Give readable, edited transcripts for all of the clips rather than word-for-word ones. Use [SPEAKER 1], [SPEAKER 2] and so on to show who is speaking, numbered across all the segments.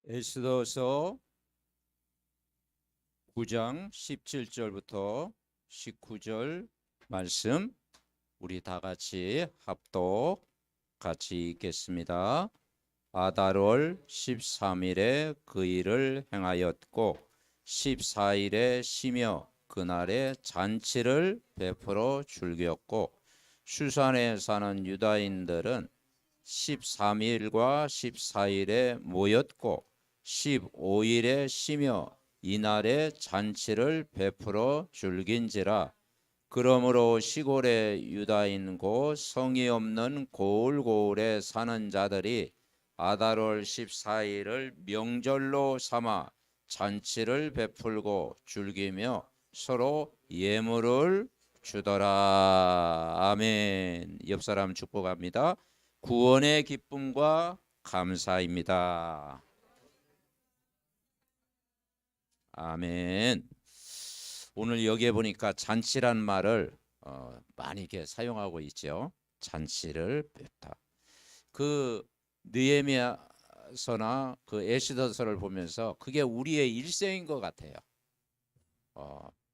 [SPEAKER 1] 에스더서 9장 17절부터 19절 말씀 우리 다 같이 합독 같이 읽겠습니다. 아달월 13일에 그 일을 행하였고 14일에 쉬며 그날에 잔치를 베풀어 즐겼고 수산에 사는 유다인들은 13일과 14일에 모였고 15일에 쉬며 이날에 잔치를 베풀어 즐긴지라. 그러므로 시골의 유다인 고 성이 없는 고을고을에 사는 자들이 아달월 14일을 명절로 삼아 잔치를 베풀고 즐기며 서로 예물을 주더라. 아멘. 옆 사람 축복합니다. 구원의 기쁨과 감사입니다. 아멘. 오늘 여기에 보니까 잔치란 말을 많이 이렇게 사용하고 있죠. 잔치를 뵙다. 그 느헤미야서나 그 에스더서를 보면서 그게 우리의 일생인 것 같아요.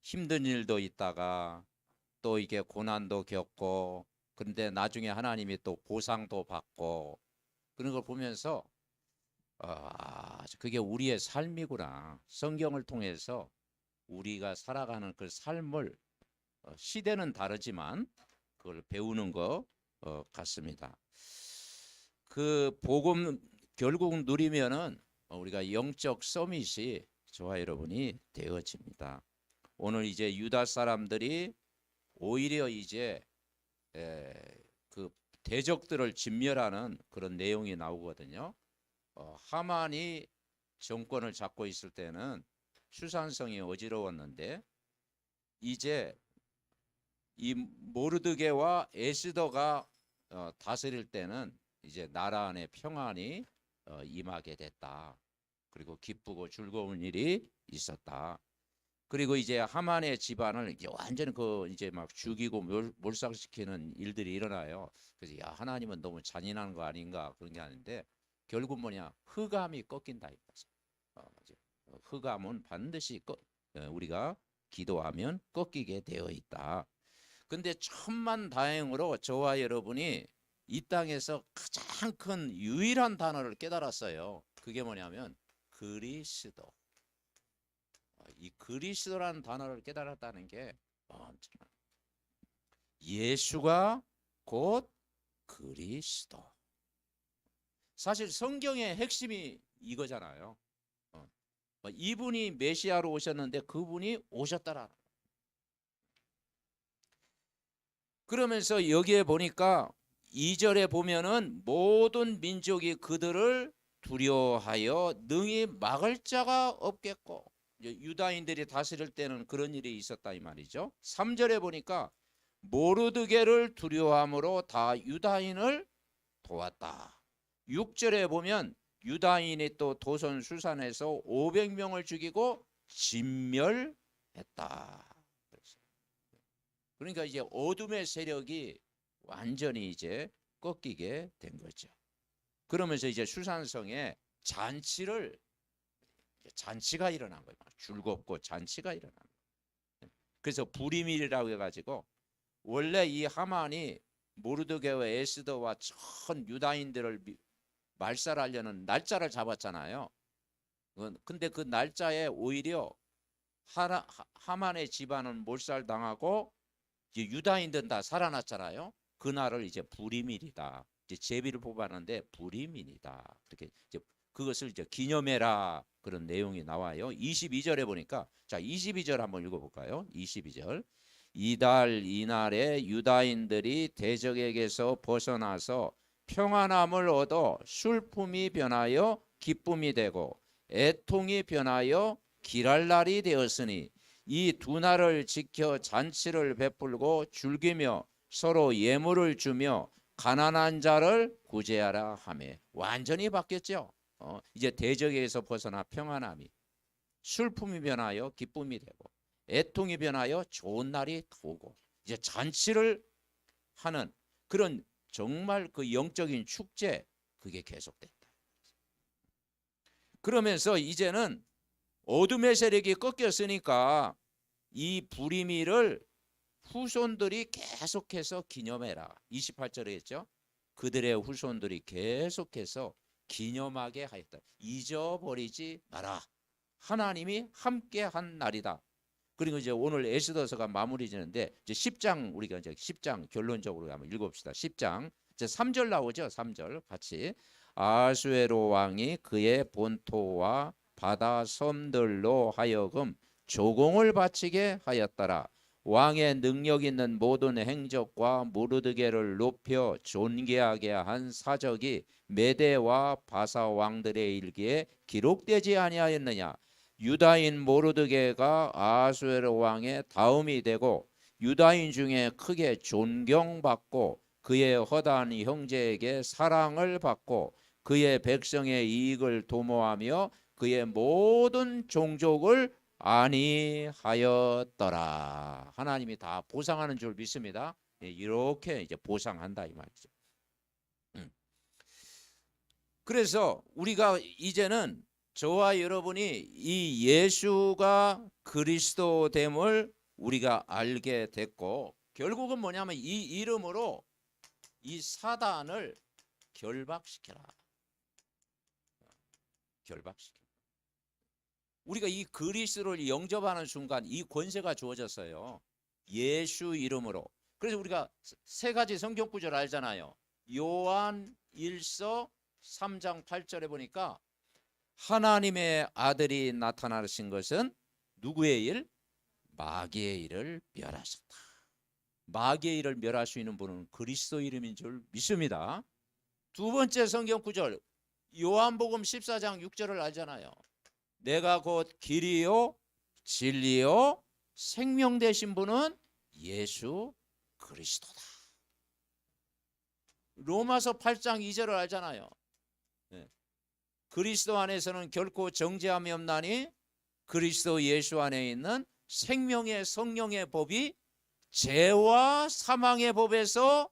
[SPEAKER 1] 힘든 일도 있다가 또 이게 고난도 겪고 그런데 나중에 하나님이 또 보상도 받고 그런 걸 보면서 그게 우리의 삶이구나. 성경을 통해서 우리가 살아가는 그 삶을 시대는 다르지만 그걸 배우는 것 같습니다. 그 복음 결국 누리면은 우리가 영적 서밋이 저와 여러분이 되어집니다. 오늘 이제 유다 사람들이 오히려 이제 그 대적들을 진멸하는 그런 내용이 나오거든요. 하만이 정권을 잡고 있을 때는 수산성이 어지러웠는데 이제 이 모르드게와 에스더가 다스릴 때는 이제 나라 안에 평안이 임하게 됐다. 그리고 기쁘고 즐거운 일이 있었다. 그리고 이제 하만의 집안을 이제 완전 이제 막 죽이고 몰살시키는 일들이 일어나요. 그래서 야, 하나님은 너무 잔인한 거 아닌가 그런 게 아닌데 결국 뭐냐, 흑암이 꺾인다 이거죠. 흑암은 반드시 우리가 기도하면 꺾이게 되어 있다. 근데 천만다행으로 저와 여러분이 이 땅에서 가장 큰 유일한 단어를 깨달았어요. 그게 뭐냐면 그리스도. 이 그리스도라는 단어를 깨달았다는 게 엄청난. 예수가 곧 그리스도. 사실 성경의 핵심이 이거잖아요. 이분이 메시아로 오셨는데 그분이 오셨다라. 그러면서 여기에 보니까 2절에 보면은 모든 민족이 그들을 두려워하여 능히 막을 자가 없겠고, 유다인들이 다스릴 때는 그런 일이 있었다 이 말이죠. 3절에 보니까 모르드게를 두려워함으로 다 유다인을 도왔다. 6절에 보면 유다인이 또 도선 수산에서 500명을 죽이고 진멸했다. 그러니까 이제 어둠의 세력이 완전히 이제 꺾이게 된 거죠. 그러면서 이제 수산성에 잔치가 일어난 거예요. 즐겁고 잔치가 일어난 거예요. 그래서 부리밀이라고 해가지고 원래 이 하만이 모르드게와 에스더와 전 유다인들을 말살하려는 날짜를 잡았잖아요. 근데 그 날짜에 오히려 하만의 집안은 몰살당하고 유다인들은 다 살아났잖아요. 그날을 이제 부리밀이다. 이제 제비를 뽑았는데 부리밀이다. 이렇게 이제 그것을 이제 기념해라 그런 내용이 나와요. 22절에 보니까 자 22절 한번 읽어볼까요? 22절 이달 이날에 유다인들이 대적에게서 벗어나서 평안함을 얻어 슬픔이 변하여 기쁨이 되고 애통이 변하여 길할 날이 되었으니 이 두 날을 지켜 잔치를 베풀고 즐기며 서로 예물을 주며 가난한 자를 구제하라 하매. 완전히 바뀌었죠. 이제 대적에서 벗어나 평안함이, 슬픔이 변하여 기쁨이 되고 애통이 변하여 좋은 날이 오고 이제 잔치를 하는 그런 정말 그 영적인 축제, 그게 계속된다. 그러면서 이제는 어둠의 세력이 꺾였으니까 이 불임이를 후손들이 계속해서 기념해라. 28절에 했죠. 그들의 후손들이 계속해서 기념하게 하였다. 잊어버리지 마라. 하나님이 함께 한 날이다. 그리고 이제 오늘 에스더서가 마무리 지는데 이제 10장 우리가 이제 10장 결론적으로 한번 읽어봅시다. 10장 이제 3절 나오죠. 3절 같이. 아수에로 왕이 그의 본토와 바다 섬들로 하여금 조공을 바치게 하였더라. 왕의 능력 있는 모든 행적과 모르드게를 높여 존귀하게 한 사적이 메대와 바사 왕들의 일기에 기록되지 아니하였느냐. 유다인 모르드게가 아수에로 왕의 다음이 되고 유다인 중에 크게 존경받고 그의 허다한 형제에게 사랑을 받고 그의 백성의 이익을 도모하며 그의 모든 종족을 아니하였더라. 하나님이 다 보상하는 줄 믿습니다. 이렇게 이제 보상한다 이 말이죠. 그래서 우리가 이제는 저와 여러분이 이 예수가 그리스도됨을 우리가 알게 됐고 결국은 뭐냐면 이 이름으로 이 사단을 결박시켜라. 결박시켜. 우리가 이 그리스도를 영접하는 순간 이 권세가 주어졌어요. 예수 이름으로. 그래서 우리가 세 가지 성경 구절 알잖아요. 요한 1서 3장 8절에 보니까 하나님의 아들이 나타나신 것은 누구의 일? 마귀의 일을 멸하셨다. 마귀의 일을 멸할 수 있는 분은 그리스도 이름인 줄 믿습니다. 두 번째 성경 구절 요한복음 14장 6절을 알잖아요. 내가 곧 길이요 진리요 생명 되신 분은 예수 그리스도다. 로마서 8장 2절을 알잖아요. 그리스도 안에서는 결코 정죄함이 없나니 그리스도 예수 안에 있는 생명의 성령의 법이 죄와 사망의 법에서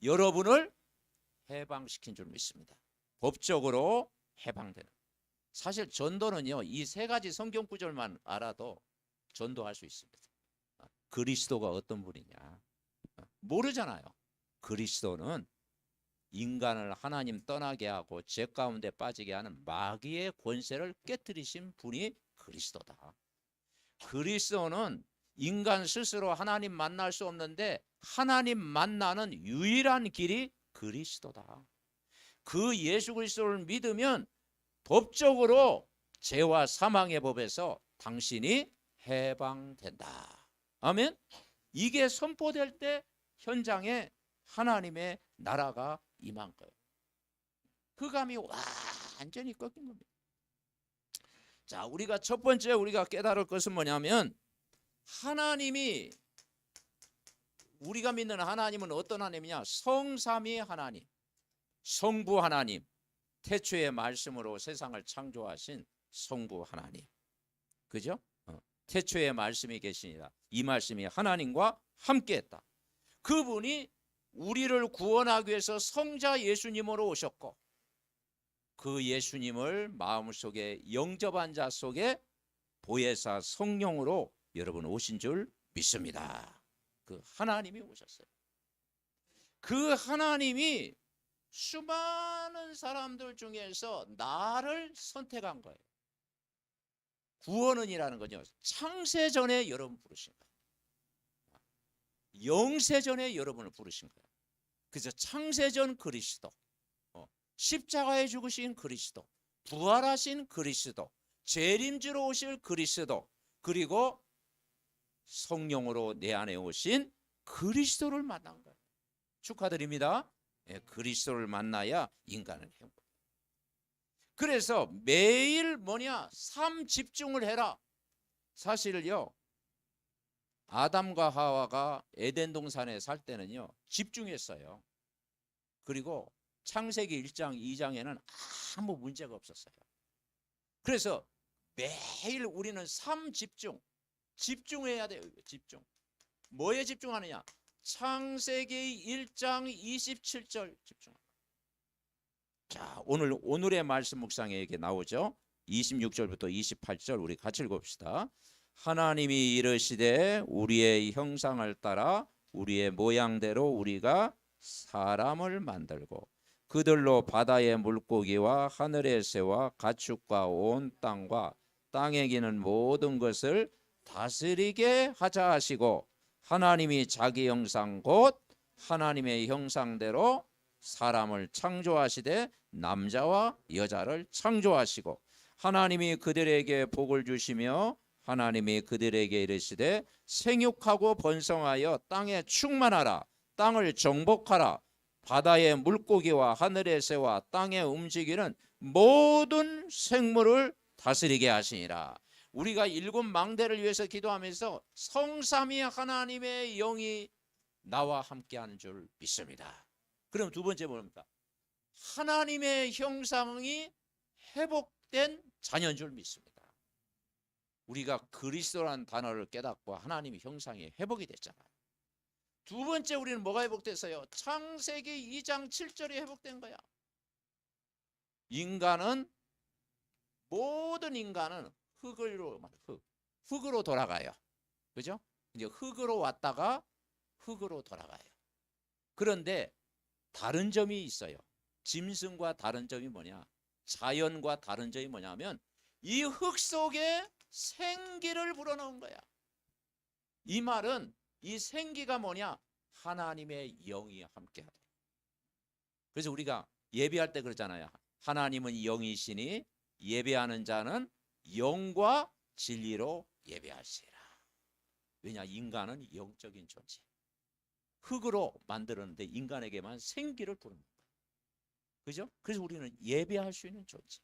[SPEAKER 1] 여러분을 해방시킨 줄 믿습니다. 법적으로 해방되는. 사실 전도는요, 이 세 가지 성경 구절만 알아도 전도할 수 있습니다. 그리스도가 어떤 분이냐 모르잖아요. 그리스도는 인간을 하나님 떠나게 하고 죄 가운데 빠지게 하는 마귀의 권세를 깨뜨리신 분이 그리스도다. 그리스도는 인간 스스로 하나님 만날 수 없는데 하나님 만나는 유일한 길이 그리스도다. 그 예수 그리스도를 믿으면 법적으로 죄와 사망의 법에서 당신이 해방된다. 아멘. 이게 선포될 때 현장에 하나님의 나라가 임한 거예요. 그 감이 완전히 꺾인 겁니다. 자, 우리가 첫 번째 우리가 깨달을 것은 뭐냐면 하나님이 우리가 믿는 하나님은 어떤 하나님이냐? 성삼위 하나님, 성부 하나님, 태초의 말씀으로 세상을 창조하신 성부 하나님. 그죠? 태초의 말씀이 계시니라. 이 말씀이 하나님과 함께했다. 그분이 우리를 구원하기 위해서 성자 예수님으로 오셨고 그 예수님을 마음속에 영접한 자 속에 보혜사 성령으로 여러분 오신 줄 믿습니다. 그 하나님이 오셨어요. 그 하나님이 수많은 사람들 중에서 나를 선택한 거예요. 구원은이라는 건요, 창세전에 여러분 부르신 거예요. 영세전에 여러분을 부르신 거예요. 그래서 창세전 그리스도, 십자가에 죽으신 그리스도, 부활하신 그리스도, 재림주로 오실 그리스도, 그리고 성령으로 내 안에 오신 그리스도를 만난 거예요. 축하드립니다. 그리스도를 만나야 인간은 행복. 그래서 매일 뭐냐? 삶 집중을 해라. 사실요, 아담과 하와가 에덴 동산에 살 때는요 집중했어요. 그리고 창세기 1장 2장에는 아무 문제가 없었어요. 그래서 매일 우리는 삶 집중해야 돼요. 집중. 뭐에 집중하느냐? 창세기 1장 27절 집중합니다. 자, 오늘의 말씀 묵상에 이게 나오죠. 26절부터 28절 우리 같이 읽어봅시다. 하나님이 이르시되 우리의 형상을 따라 우리의 모양대로 우리가 사람을 만들고 그들로 바다의 물고기와 하늘의 새와 가축과 온 땅과 땅에 기는 모든 것을 다스리게 하자 하시고 하나님이 자기 형상 곧 하나님의 형상대로 사람을 창조하시되 남자와 여자를 창조하시고 하나님이 그들에게 복을 주시며 하나님이 그들에게 이르시되 생육하고 번성하여 땅에 충만하라 땅을 정복하라 바다의 물고기와 하늘의 새와 땅에 움직이는 모든 생물을 다스리게 하시니라. 우리가 일곱 망대를 위해서 기도하면서 성삼위 하나님의 영이 나와 함께하는 줄 믿습니다. 그럼 두 번째 뭡니까? 하나님의 형상이 회복된 자녀인 줄 믿습니다. 우리가 그리스도라는 단어를 깨닫고 하나님의 형상이 회복이 됐잖아요. 두 번째 우리는 뭐가 회복됐어요? 창세기 2장 7절이 회복된 거야. 모든 인간은 흙으로 돌아가요. 그죠? 이제 흙으로 왔다가 흙으로 돌아가요. 그런데 다른 점이 있어요. 짐승과 다른 점이 뭐냐? 자연과 다른 점이 뭐냐면 이 흙 속에 생기를 불어넣은 거야. 이 말은 이 생기가 뭐냐? 하나님의 영이 함께하다. 그래서 우리가 예배할 때 그러잖아요. 하나님은 영이시니 예배하는 자는 영과 진리로 예배하시라. 왜냐? 인간은 영적인 존재. 흙으로 만들었는데 인간에게만 생기를 부르는 거예요. 그죠? 그래서 우리는 예배할 수 있는 존재.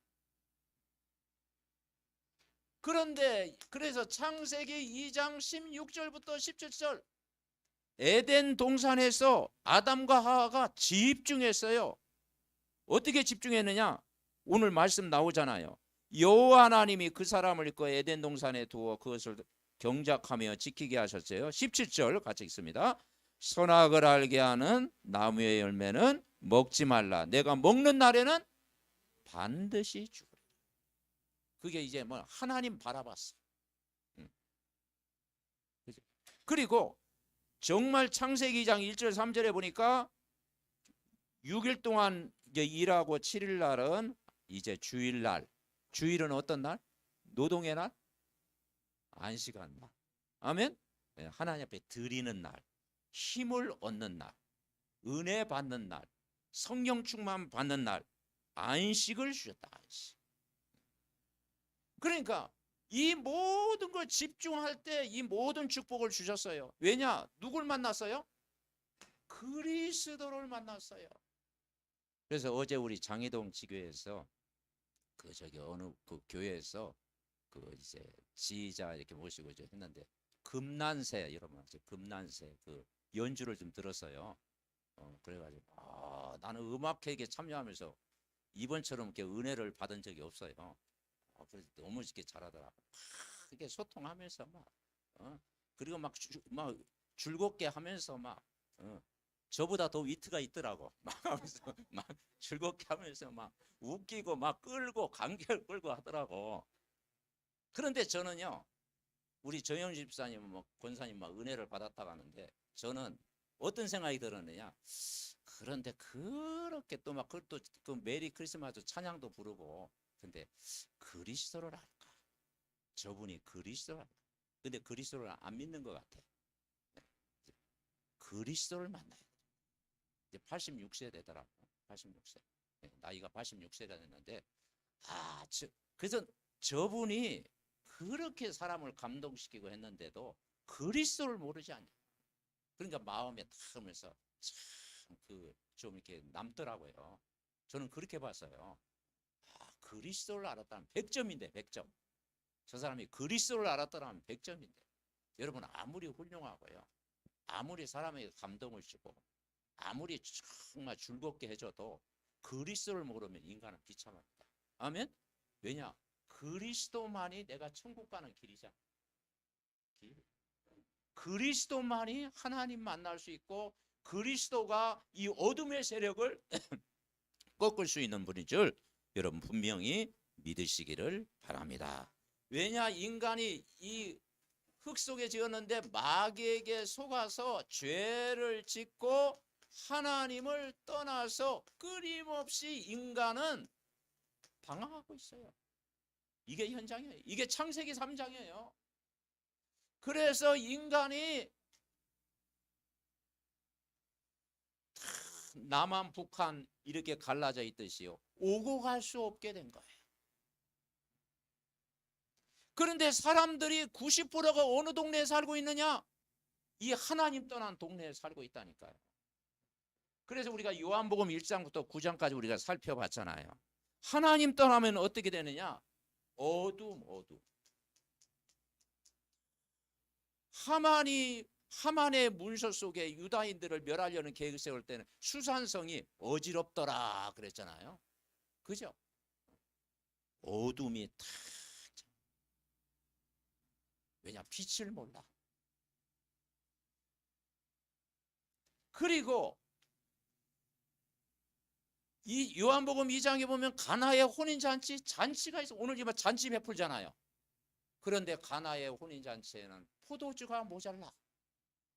[SPEAKER 1] 그런데 그래서 창세기 2장 16절부터 17절 에덴 동산에서 아담과 하와가 집중했어요. 어떻게 집중했느냐? 오늘 말씀 나오잖아요. 여호와 하나님이 그 사람을 이끌어 에덴 동산에 두어 그것을 경작하며 지키게 하셨어요. 17절 같이 읽습니다. 선악을 알게 하는 나무의 열매는 먹지 말라. 내가 먹는 날에는 반드시 죽으리라. 그게 이제 뭐 하나님 바라봤어. 그리고 정말 창세기 2장 1절 3절에 보니까 6일 동안 이제 일하고 7일 날은 이제 주일날. 주일은 어떤 날? 노동의 날? 안식한 날. 아멘. 하나님 앞에 드리는 날, 힘을 얻는 날, 은혜 받는 날, 성령 충만 받는 날, 안식을 주셨다. 안식. 그러니까 이 모든 걸 집중할 때 이 모든 축복을 주셨어요. 왜냐? 누굴 만났어요? 그리스도를 만났어요. 그래서 어제 우리 장희동 지교회에서 어느 교회에서 이제 지휘자 이렇게 모시고 이제 했는데 금난새 이러면 금난새 연주를 좀 들었어요. 그래가지고 나는 음악회에 참여하면서 이번처럼 이렇게 은혜를 받은 적이 없어요. 그래서 너무 이렇게 잘하더라고. 이렇게 소통하면서 그리고 막 즐겁게 하면서 저보다 더 위트가 있더라고. 막 하면서 막 즐겁게 하면서 막 웃기고 막 끌고 관계를 끌고 하더라고. 그런데 저는요, 우리 정영 집사님, 권사님 은혜를 받았다고 하는데 저는 어떤 생각이 들었느냐? 그런데 그렇게 또 그것도 그 메리 크리스마스 찬양도 부르고, 근데 그리스도를 알까? 저분이 그리스도를 알까? 근데 그리스도를 안 믿는 것 같아. 그리스도를 만나야 돼. 이제 86세 되더라고. 86세. 나이가 86세가 됐는데, 그래서 저분이 그렇게 사람을 감동시키고 했는데도 그리스도를 모르지 않냐. 그러니까 마음에 탁 하면서 좀 이렇게 남더라고요. 저는 그렇게 봤어요. 그리스도를 알았다면 100점인데 100점. 저 사람이 그리스도를 알았더라면 100점인데. 여러분 아무리 훌륭하고요. 아무리 사람에게 감동을 주고 아무리 정말 즐겁게 해줘도 그리스도를 모르면 인간은 비참합니다. 아멘? 왜냐? 그리스도만이 내가 천국 가는 길이잖아. 그리스도만이 하나님 만날 수 있고 그리스도가 이 어둠의 세력을 꺾을 수 있는 분인 줄 여러분 분명히 믿으시기를 바랍니다. 왜냐, 인간이 이 흙 속에 지었는데 마귀에게 속아서 죄를 짓고 하나님을 떠나서 끊임없이 인간은 방황하고 있어요. 이게 현장이에요. 이게 창세기 3장이에요. 그래서 인간이 남한 북한 이렇게 갈라져 있듯이요, 오고 갈 수 없게 된 거예요. 그런데 사람들이 90%가 어느 동네에 살고 있느냐? 이 하나님 떠난 동네에 살고 있다니까요. 그래서 우리가 요한복음 1장부터 9장까지 우리가 살펴봤잖아요. 하나님 떠나면 어떻게 되느냐? 어둠. 하만의 문서 속에 유다인들을 멸하려는 계획을 세울 때는 수산성이 어지럽더라 그랬잖아요. 그죠? 어둠이 탁. 왜냐? 빛을 몰라. 그리고 이 요한복음 2장에 보면 가나의 혼인잔치가 있어. 오늘 이번 잔치 베풀잖아요. 그런데 가나의 혼인잔치에는 포도주가 모자라.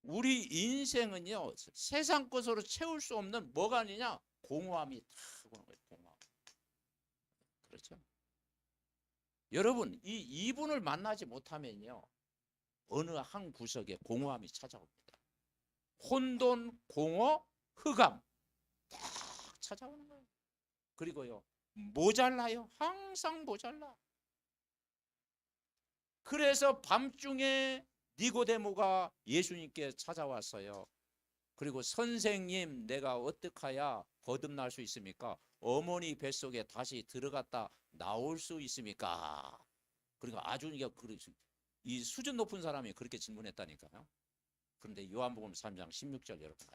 [SPEAKER 1] 우리 인생은요, 세상 것으로 채울 수 없는 뭐가 아니냐? 공허함이 탁 오는 거예요. 공허함. 그렇죠? 여러분, 이 이분을 만나지 못하면요, 어느 한 구석에 공허함이 찾아옵니다. 혼돈, 공허, 흑암 딱 찾아오는 거예요. 그리고요, 모자라요. 항상 모자라. 그래서 밤중에 니고데모가 예수님께 찾아왔어요. 그리고 선생님, 내가 어떡해야 거듭날 수 있습니까? 어머니 뱃속에 다시 들어갔다 나올 수 있습니까? 그러니까 아주 이 수준 높은 사람이 그렇게 질문했다니까요. 그런데 요한복음 3장 16절 여러분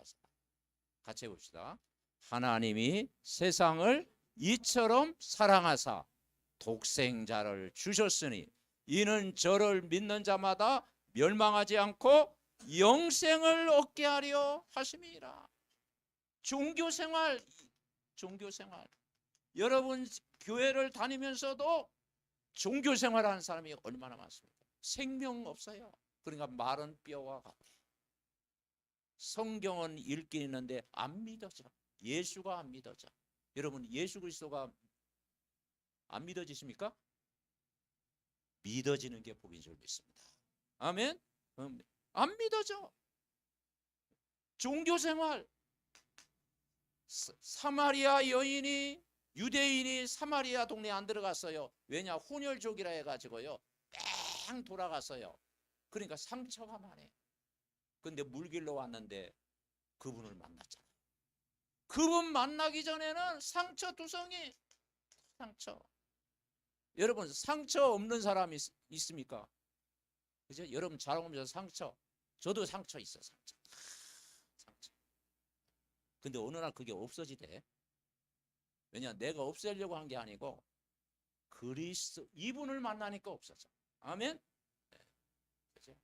[SPEAKER 1] 같이 해봅시다. 하나님이 세상을 이처럼 사랑하사 독생자를 주셨으니 이는 저를 믿는 자마다 멸망하지 않고 영생을 얻게 하려 하심이라. 종교생활. 여러분 교회를 다니면서도 종교생활하는 사람이 얼마나 많습니까? 생명 없어요. 그러니까 마른 뼈와 같아. 성경은 읽기 있는데 안 믿어져. 예수가 안 믿어져. 여러분 예수 그리스도가 안 믿어지십니까? 믿어지는 게 복인 줄 믿습니다. 아멘. 안 믿어져. 종교생활. 사마리아 여인이, 유대인이 사마리아 동네에 안 들어갔어요. 왜냐? 혼혈족이라 해가지고요, 뺑 돌아갔어요. 그러니까 상처가 많아요. 근데 물길로 왔는데 그분을 만났잖아요. 그분 만나기 전에는 상처 두성이. 상처. 여러분 상처 없는 사람이 있습니까? 그죠? 여러분 자라오면서 상처. 저도 상처 있어. 상처. 근데 어느 날 그게 없어지대. 왜냐? 내가 없애려고 한 게 아니고 그리스도 이분을 만나니까 없어져. 아멘. 네. 그죠?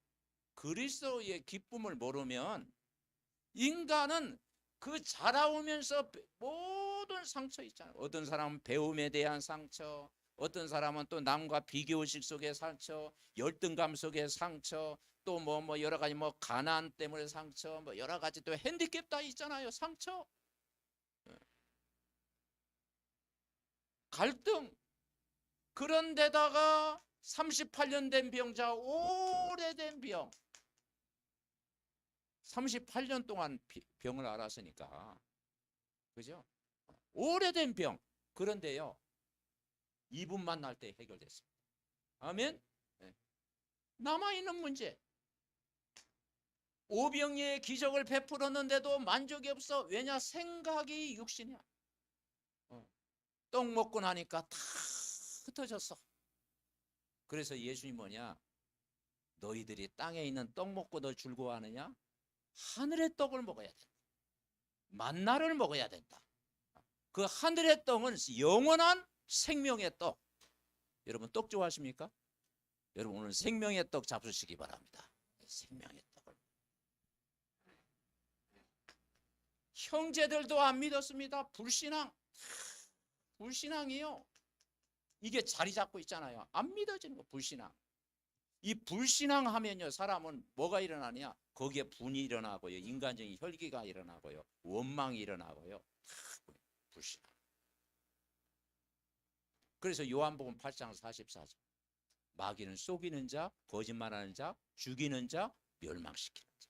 [SPEAKER 1] 그리스도의 기쁨을 모르면 인간은 그 자라오면서 모든 상처 있잖아요. 어떤 사람은 배움에 대한 상처, 어떤 사람은 또 남과 비교의식 속의 상처, 열등감 속의 상처, 또 뭐 여러 가지 가난 때문에 상처, 여러 가지 또 핸디캡 다 있잖아요. 상처, 갈등. 그런데다가 38년 된 병자, 오래된 병. 38년 동안 병을 앓았으니까. 그죠? 오래된 병. 그런데요, 이분 만날 때 해결됐습니다. 아멘. 네. 남아있는 문제. 오병이의 기적을 베풀었는데도 만족이 없어. 왜냐? 생각이 육신이야. 떡 먹고 나니까 다 흩어졌어. 그래서 예수님 뭐냐? 너희들이 땅에 있는 떡 먹고 너 즐거워하느냐? 하늘의 떡을 먹어야 된다. 만나를 먹어야 된다. 그 하늘의 떡은 영원한 생명의 떡. 여러분 떡 좋아하십니까? 여러분 오늘 생명의 떡 잡수시기 바랍니다. 생명의 떡을. 형제들도 안 믿었습니다. 불신앙이요. 이게 자리 잡고 있잖아요. 안 믿어지는 거, 불신앙. 이 불신앙 하면요, 사람은 뭐가 일어나냐? 거기에 분이 일어나고요, 인간적인 혈기가 일어나고요, 원망이 일어나고요. 불신앙. 그래서 요한복음 8장 44절. 마귀는 속이는 자, 거짓말하는 자, 죽이는 자, 멸망시키는 자.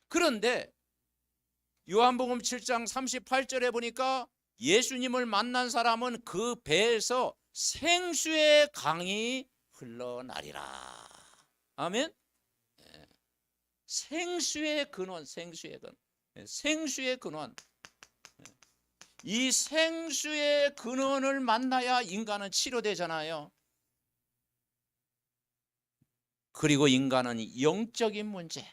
[SPEAKER 1] 그런데 요한복음 7장 38절에 보니까 예수님을 만난 사람은 그 배에서 생수의 강이 흘러나리라. 아멘. 생수의 근원, 생수의 근원, 생수의 근원. 이 생수의 근원을 만나야 인간은 치료되잖아요. 그리고 인간은 영적인 문제.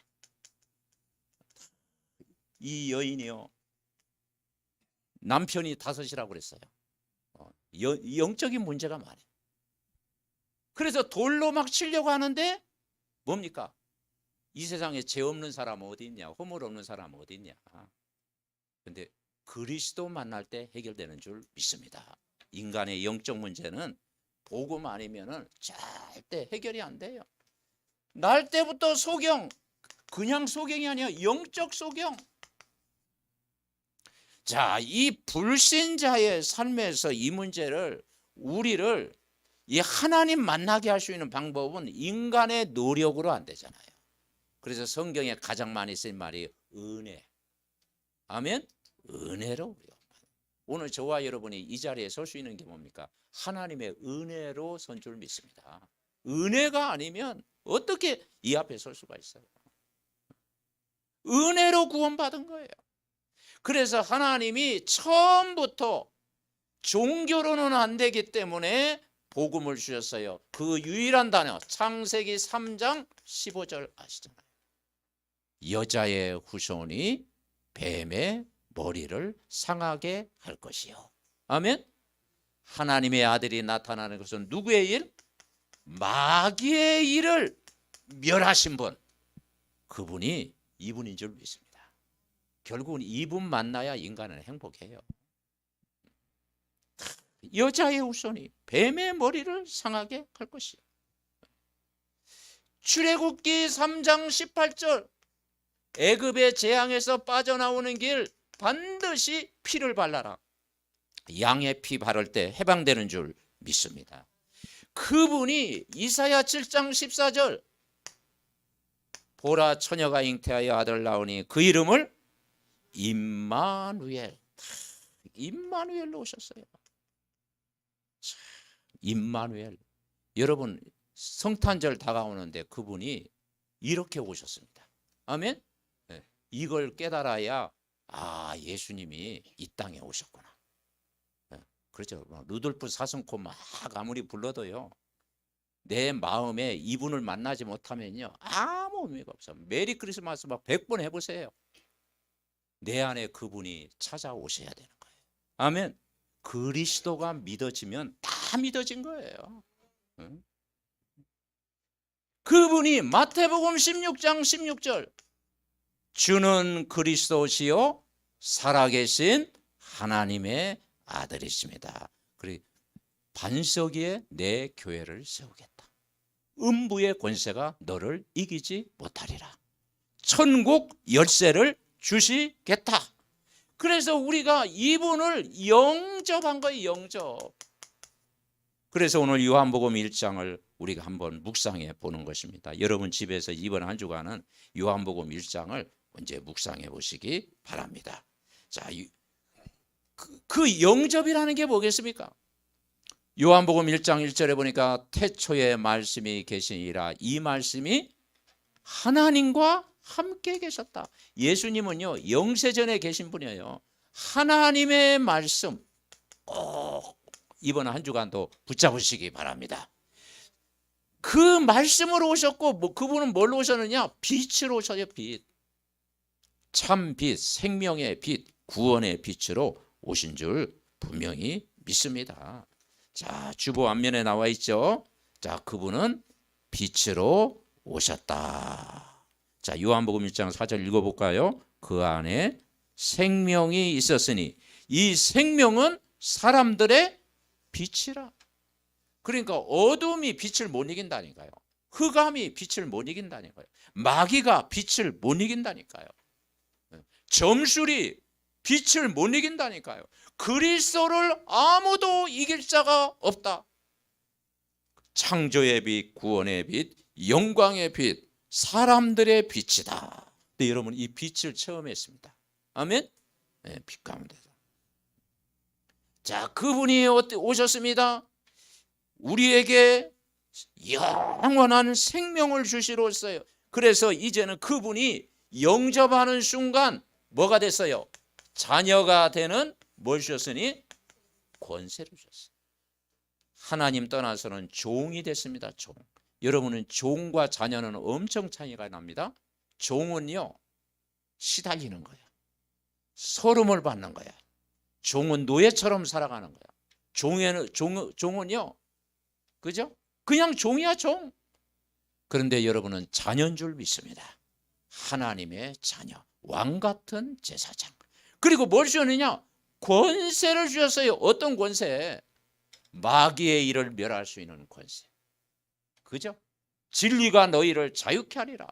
[SPEAKER 1] 이 여인이요, 남편이 5이라고 그랬어요. 영적인 문제가 많아요. 그래서 돌로 막 치려고 하는데 뭡니까? 이 세상에 죄 없는 사람은 어디 있냐? 허물 없는 사람은 어디 있냐? 근데 그리스도 만날 때 해결되는 줄 믿습니다. 인간의 영적 문제는 복음 아니면은 절대 해결이 안 돼요. 날 때부터 소경, 그냥 소경이 아니야, 영적 소경. 자, 이 불신자의 삶에서 이 문제를, 우리를 이 하나님 만나게 할 수 있는 방법은 인간의 노력으로 안 되잖아요. 그래서 성경에 가장 많이 쓰인 말이 은혜. 아멘. 은혜로. 오늘 저와 여러분이 이 자리에 설 수 있는 게 뭡니까? 하나님의 은혜로 선 줄 믿습니다. 은혜가 아니면 어떻게 이 앞에 설 수가 있어요? 은혜로 구원받은 거예요. 그래서 하나님이 처음부터 종교로는 안 되기 때문에 복음을 주셨어요. 그 유일한 단어, 창세기 3장 15절 아시잖아요. 여자의 후손이 뱀의 머리를 상하게 할 것이요. 아멘. 하나님의 아들이 나타나는 것은 누구의 일? 마귀의 일을 멸하신 분, 그분이 이분인 줄 믿습니다. 결국은 이분 만나야 인간은 행복해요. 여자의 후손이 뱀의 머리를 상하게 할 것이요. 출애굽기 3장 18절, 애굽의 재앙에서 빠져나오는 길 반드시 피를 발라라. 양의 피 바를 때 해방되는 줄 믿습니다. 그분이 이사야 7장 14절, 보라 처녀가 잉태하여 아들 낳으니 그 이름을 임마누엘. 임마누엘로 오셨어요. 임마누엘. 여러분, 성탄절 다가오는데 그분이 이렇게 오셨습니다. 아멘. 네. 이걸 깨달아야 예수님이 이 땅에 오셨구나. 네. 그렇죠. 루돌프 사슴코 막 아무리 불러도요, 내 마음에 이분을 만나지 못하면요 아무 의미가 없어요. 메리 크리스마스 막 100번 해보세요. 내 안에 그분이 찾아오셔야 되는 거예요. 아멘. 그리스도가 믿어지면 다 믿어진 거예요. 응? 그분이 마태복음 16장 16절, 주는 그리스도시요 살아계신 하나님의 아들이십니다. 그리고 반석 위에 내 교회를 세우겠다. 음부의 권세가 너를 이기지 못하리라. 천국 열쇠를 주시겠다. 그래서 우리가 이분을 영접한 거예요. 영접. 그래서 오늘 요한복음 1장을 우리가 한번 묵상해 보는 것입니다. 여러분 집에서 이번 한 주간은 요한복음 1장을 언제 묵상해 보시기 바랍니다. 자, 그 영접이라는 게 뭐겠습니까? 요한복음 1장 1절에 보니까 태초에 말씀이 계시니라. 이 말씀이 하나님과 함께 계셨다. 예수님은요 영세전에 계신 분이에요. 하나님의 말씀 꼭 이번 한 주간도 붙잡으시기 바랍니다. 그 말씀으로 오셨고, 그분은 뭘로 오셨느냐? 빛으로 오셔요. 빛. 참 빛, 생명의 빛, 구원의 빛으로 오신 줄 분명히 믿습니다. 자, 주보 앞면에 나와 있죠. 자, 그분은 빛으로 오셨다. 자, 요한복음 1장 4절 읽어볼까요? 그 안에 생명이 있었으니 이 생명은 사람들의 빛이라. 그러니까 어둠이 빛을 못 이긴다니까요. 흑암이 빛을 못 이긴다니까요. 마귀가 빛을 못 이긴다니까요. 점술이 빛을 못 이긴다니까요. 그리스도를 아무도 이길 자가 없다. 창조의 빛, 구원의 빛, 영광의 빛, 사람들의 빛이다. 네, 여러분 이 빛을 체험했습니다. 아멘. 네, 빛 가운데서. 자, 그분이 오셨습니다. 우리에게 영원한 생명을 주시로써요. 그래서 이제는 그분이 영접하는 순간 뭐가 됐어요? 자녀가 되는 뭘 주셨으니? 권세를 주셨어요. 하나님 떠나서는 종이 됐습니다. 종. 여러분은 종과 자녀는 엄청 차이가 납니다. 종은요 시달리는 거야. 서름을 받는 거야. 종은 노예처럼 살아가는 거야. 종은요 그죠? 그냥 종이야 종. 그런데 여러분은 자녀인 줄 믿습니다. 하나님의 자녀, 왕 같은 제사장. 그리고 뭘 주셨느냐? 권세를 주셨어요. 어떤 권세? 마귀의 일을 멸할 수 있는 권세. 그죠? 진리가 너희를 자유케 하리라.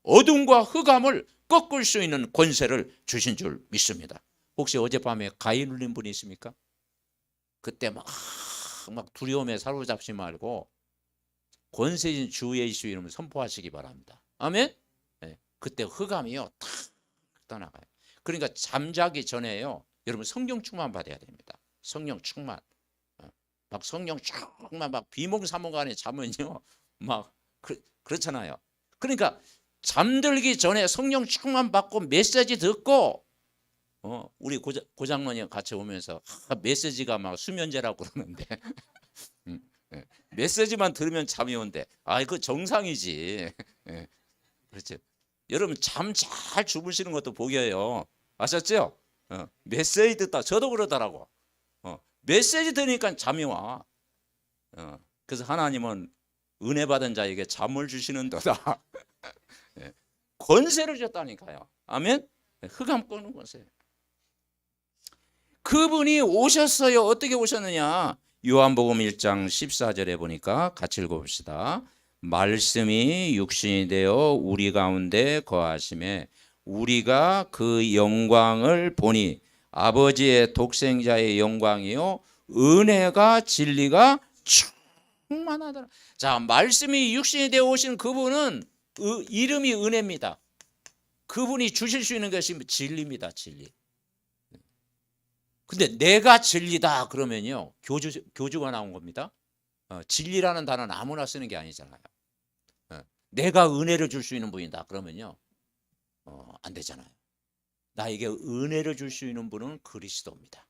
[SPEAKER 1] 어둠과 흑암을 꺾을 수 있는 권세를 주신 줄 믿습니다. 혹시 어젯밤에 가위 눌린 분이 있습니까? 그때 막 두려움에 사로잡지 말고 권세진 주 예수 이름을 선포하시기 바랍니다. 아멘. 네, 그때 흑암이요 탁 떠나가요. 그러니까 잠자기 전에요 여러분 성령 충만 받아야 됩니다. 성령 충만. 막 성령 충만 막 비몽사몽간에 자면요 막 그렇잖아요. 그러니까 잠들기 전에 성령 충만 받고 메시지 듣고 우리 고장로님 같이 오면서 메시지가 막 수면제라고 그러는데 메시지만 들으면 잠이 온대. 그 정상이지. 그렇죠. 여러분 잠 잘 주무시는 것도 복이에요. 아셨죠? 메시지 듣다 저도 그러더라고. 메시지 들으니까 잠이 와. 그래서 하나님은 은혜 받은 자에게 잠을 주시는도다. 권세를 줬다니까요. 아멘. 흑암 꺾는 권세. 그분이 오셨어요. 어떻게 오셨느냐? 요한복음 1장 14절에 보니까 같이 읽어봅시다. 말씀이 육신이 되어 우리 가운데 거하심에 우리가 그 영광을 보니 아버지의 독생자의 영광이요 은혜가 진리가 충만하더라. 자, 말씀이 육신이 되어 오신 그분은 이름이 은혜입니다. 그분이 주실 수 있는 것이 진리입니다. 진리. 근데 내가 진리다 그러면요 교주가 나온 겁니다. 진리라는 단어는 아무나 쓰는 게 아니잖아요. 내가 은혜를 줄 수 있는 분이다 그러면요 안 되잖아요. 나에게 은혜를 줄 수 있는 분은 그리스도입니다.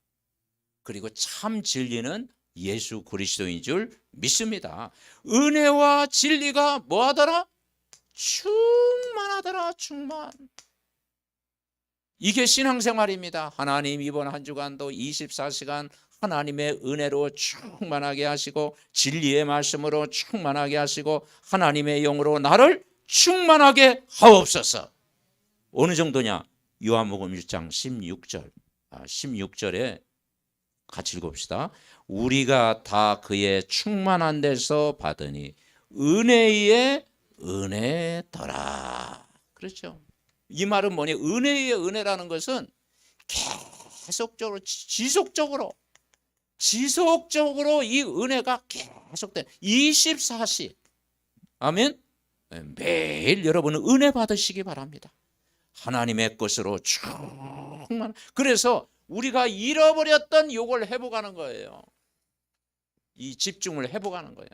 [SPEAKER 1] 그리고 참 진리는 예수 그리스도인 줄 믿습니다. 은혜와 진리가 뭐하더라? 충만하더라. 충만. 이게 신앙생활입니다. 하나님 이번 한 주간도 24시간 하나님의 은혜로 충만하게 하시고 진리의 말씀으로 충만하게 하시고 하나님의 영으로 나를 충만하게 하옵소서. 어느 정도냐? 요한복음 1장 16절에 같이 읽읍시다. 우리가 다 그의 충만한 데서 받으니 은혜의 은혜더라. 그렇죠. 이 말은 뭐냐? 은혜의 은혜라는 것은 계속적으로 지속적으로 이 은혜가 계속된 24시. 아멘. 매일 여러분은 은혜 받으시기 바랍니다. 하나님의 것으로 충만. 그래서 우리가 잃어버렸던 요걸 회복하는 거예요. 이 집중을 회복하는 거예요.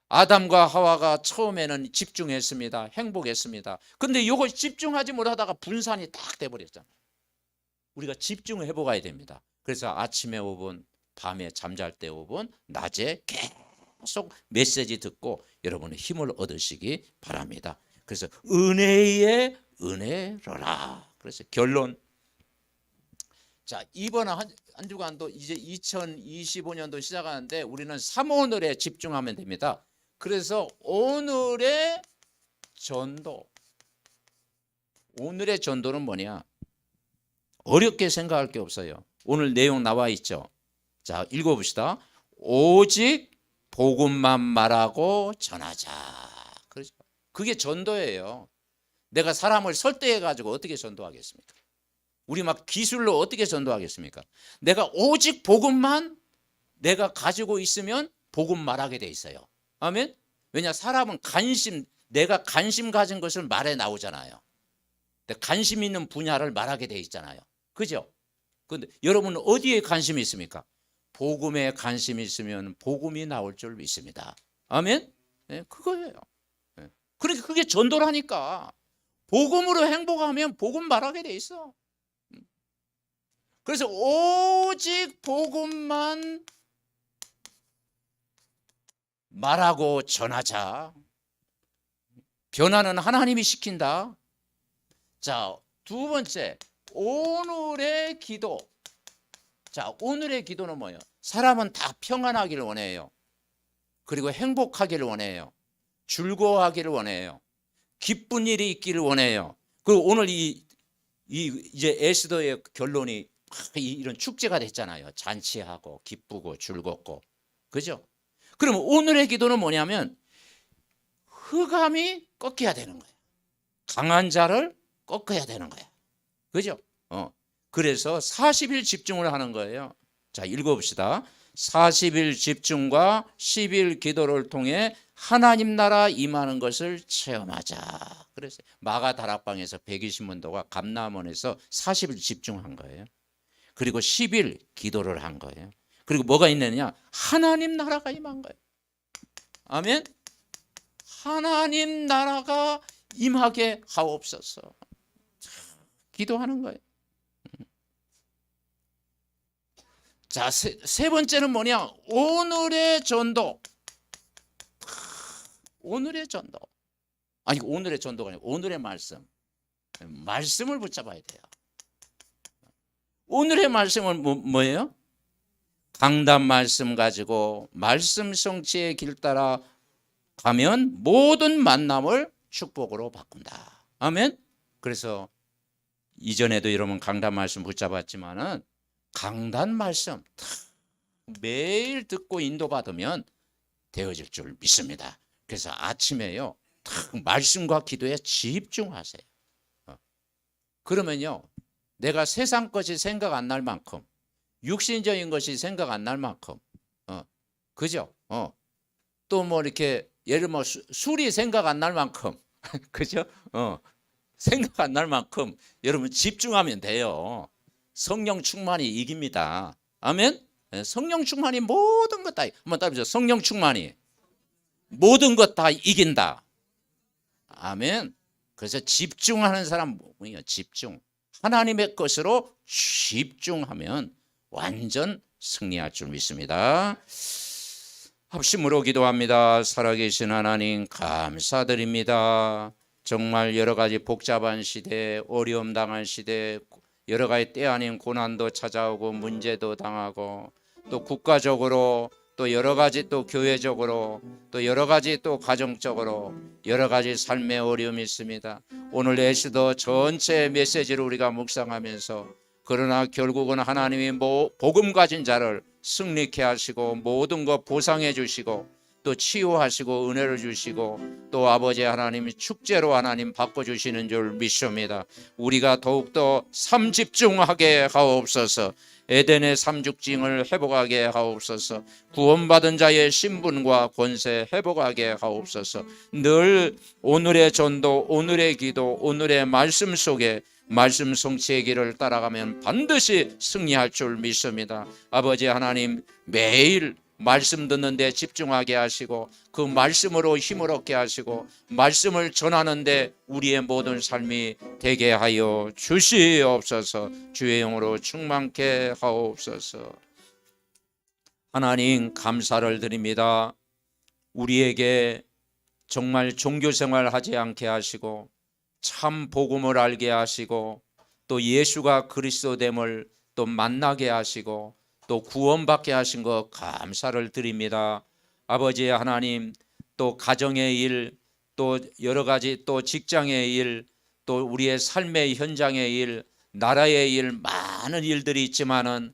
[SPEAKER 1] 아담과 하와가 처음에는 집중했습니다. 행복했습니다. 근데 요거 집중하지 못하다가 분산이 딱 돼버렸잖아요. 우리가 집중을 해보아야 됩니다. 그래서 아침에 5분, 밤에 잠잘 때 5분, 낮에 계속 메시지 듣고 여러분의 힘을 얻으시기 바랍니다. 그래서 은혜의 은혜로라. 그래서 결론. 자, 이번 한 주간도 이제 2025년도 시작하는데 우리는 3오늘에 집중하면 됩니다. 그래서 오늘의 전도는 뭐냐? 어렵게 생각할 게 없어요. 오늘 내용 나와 있죠. 자, 읽어봅시다. 오직 복음만 말하고 전하자. 그렇죠. 그게 전도예요. 내가 사람을 설득해 가지고 어떻게 전도하겠습니까? 우리 막 기술로 어떻게 전도하겠습니까? 내가 오직 복음만 내가 가지고 있으면 복음 말하게 돼 있어요. 아멘. 왜냐, 사람은 내가 관심 가진 것을 말해 나오잖아요. 관심 있는 분야를 말하게 돼 있잖아요. 그죠? 근데 여러분은 어디에 관심이 있습니까? 복음에 관심이 있으면 복음이 나올 줄 믿습니다. 아멘. 네, 그거예요. 네. 그러니까 그게 전도라니까. 복음으로 행복하면 복음 말하게 돼 있어. 그래서 오직 복음만 말하고 전하자. 변화는 하나님이 시킨다. 자, 두 번째, 오늘의 기도. 자, 오늘의 기도는 뭐예요? 사람은 다 평안하기를 원해요. 그리고 행복하기를 원해요. 즐거워하기를 원해요. 기쁜 일이 있기를 원해요. 그리고 오늘 이제 에스더의 결론이 이런 축제가 됐잖아요. 잔치하고 기쁘고 즐겁고. 그죠? 그러면 오늘의 기도는 뭐냐면 흑암이 꺾여야 되는 거예요. 강한 자를 꺾어야 되는 거야. 그죠? 그래서 40일 집중을 하는 거예요. 자, 읽어봅시다. 40일 집중과 10일 기도를 통해 하나님 나라 임하는 것을 체험하자. 그래서 마가 다락방에서 120문도가 감람원에서 40일 집중한 거예요. 그리고 10일 기도를 한 거예요. 그리고 뭐가 있느냐? 하나님 나라가 임한 거예요. 아멘. 하나님 나라가 임하게 하옵소서. 기도하는 거예요. 자, 세 번째는 뭐냐? 오늘의 전도. 오늘의 전도. 아니, 오늘의 전도가 아니고 오늘의 말씀. 말씀을 붙잡아야 돼요. 오늘의 말씀은 뭐예요? 강단 말씀 가지고 말씀 성취의 길 따라 가면 모든 만남을 축복으로 바꾼다. 아멘. 그래서 이전에도 여러분 강단 말씀 붙잡았지만은 강단 말씀 매일 듣고 인도받으면 되어질 줄 믿습니다. 그래서 아침에요, 말씀과 기도에 집중하세요. 그러면요, 내가 세상 것이 생각 안 날 만큼, 육신적인 것이 생각 안 날 만큼, 그죠? 또 뭐 이렇게 예를 들면 술이 생각 안 날 만큼, 그죠? 생각 안 날 만큼 여러분 집중하면 돼요. 성령 충만이 이깁니다. 아멘. 성령 충만이 모든 것 다, 한번 따라해보세요. 성령 충만이 모든 것 다 이긴다. 아멘. 그래서 집중하는 사람 뭐예요? 집중. 하나님의 것으로 집중하면 완전 승리할 줄 믿습니다. 합심으로 기도합니다. 살아계신 하나님 감사드립니다. 정말 여러 가지 복잡한 시대, 어려움 당한 시대, 여러 가지 때 아닌 고난도 찾아오고 문제도 당하고 또 국가적으로 또 여러 가지 또 교회적으로 또 여러 가지 또 가정적으로 여러 가지 삶의 어려움이 있습니다. 오늘 에스더 전체 메시지를 우리가 묵상하면서 그러나 결국은 하나님이 복음 가진 자를 승리케 하시고 모든 것 보상해 주시고 또 치유하시고 은혜를 주시고 또 아버지 하나님이 축제로 하나님 바꿔주시는 줄 믿습니다. 우리가 더욱더 삼집중하게 하옵소서. 에덴의 삼죽징을 회복하게 하옵소서. 구원받은 자의 신분과 권세 회복하게 하옵소서. 늘 오늘의 전도, 오늘의 기도, 오늘의 말씀 속에 말씀 성취의 길을 따라가면 반드시 승리할 줄 믿습니다. 아버지 하나님, 매일 말씀 듣는 데 집중하게 하시고 그 말씀으로 힘을 얻게 하시고 말씀을 전하는 데 우리의 모든 삶이 되게 하여 주시옵소서. 주의 영으로 충만케 하옵소서. 하나님 감사를 드립니다. 우리에게 정말 종교생활 하지 않게 하시고 참 복음을 알게 하시고 또 예수가 그리스도됨을 또 만나게 하시고 또 구원받게 하신 것 감사를 드립니다. 아버지 하나님, 또 가정의 일, 또 여러 가지 또 직장의 일, 또 우리의 삶의 현장의 일, 나라의 일 많은 일들이 있지만은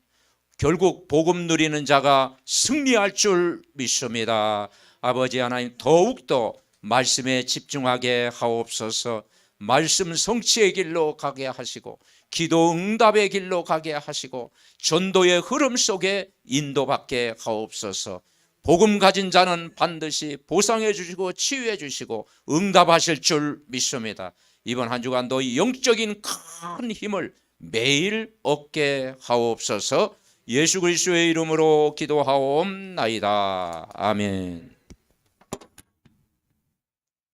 [SPEAKER 1] 결국 복음 누리는 자가 승리할 줄 믿습니다. 아버지 하나님, 더욱더 말씀에 집중하게 하옵소서. 말씀 성취의 길로 가게 하시고 기도 응답의 길로 가게 하시고 전도의 흐름 속에 인도받게 하옵소서. 복음 가진 자는 반드시 보상해 주시고 치유해 주시고 응답하실 줄 믿습니다. 이번 한 주간도 영적인 큰 힘을 매일 얻게 하옵소서. 예수 그리스도의 이름으로 기도하옵나이다. 아멘.